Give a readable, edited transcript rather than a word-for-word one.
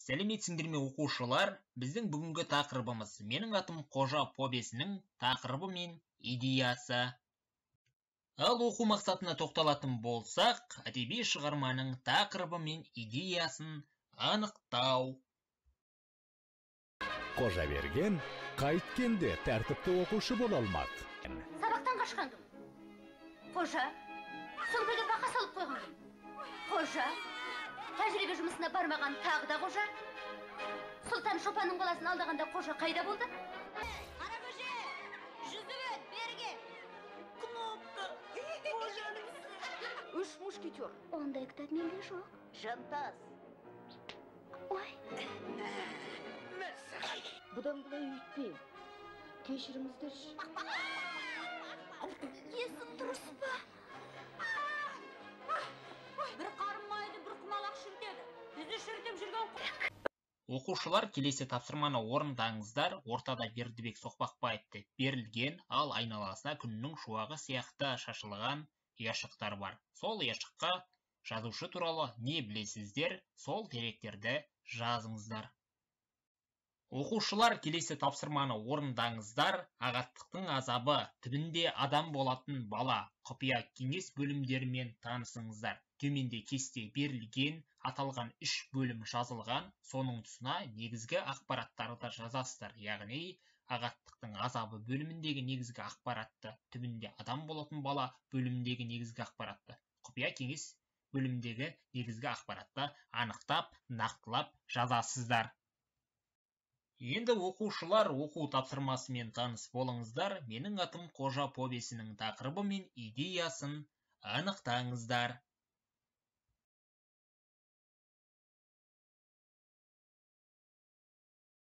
Сәлеметсіңдер ме оқушылар? Біздің бүгінгі тақырыбымыз менің атым Қожа повесінің тақырыбы мен идеясы. Ал оқу мақсатына тоқталатын болсақ, әдеби шығарманың тақырыбы мен идеясын анықтау. Қожаберген қайткенде тәртіпті оқушы бола алмақ. Сабақтан қашқан кім? Қожа, сөмкеге бақа салып қойған кім? Қожа, тәжірибе жұмысына бармаған тағы да қожа. Сұлтан Шопанның баласын алдағанда қожа қайда болды? Қара көже, жүзігі берге. Кнопка, қожаның ісі. 3 мушкетер. Ондай кітап менде жоқ. Жантас. Ой. Бұдан бұлай үйтпейм. Кешіріңіздерші. Есің дұрыс па? Бір қарымайды, бір құмалақ шіртеді. Бізді шіртіп жүрген... Оқушылар, келесі тапсырманы орындаңыздар. Ортада Бердібек Соқпақбаевты берілген, ал айналасына күннің шуағы сияқты шашылған ұяшықтар бар. Сол ұяшыққа жазушы туралы не білесіздер, сол деректерді жазыңыздар. Оқушылар, келесі тапсырманы орындаңыздар. Ағаттықтың азабы, түбінде адам болатын бала, құпия кеңес бөлімдерімен танысыңыздар. Төменде кесте берілген, аталған 3 бөлім жазылған, соның тұсына негізгі ақпараттарды жазасыздар. Яғни, ағаттықтың азабы бөліміндегі негізгі ақпаратты, түбінде адам болатын бала бөліміндегі негізгі ақпаратты, құпия кеңес бөліміндегі негізгі ақпаратты анықтап, нақтылап жазасыздар. Енді оқушылар оқу тапсырмасымен таныс болыңыздар. Менің атым Қожа повесінің тақырыбы мен идеясын анықтаңыздар.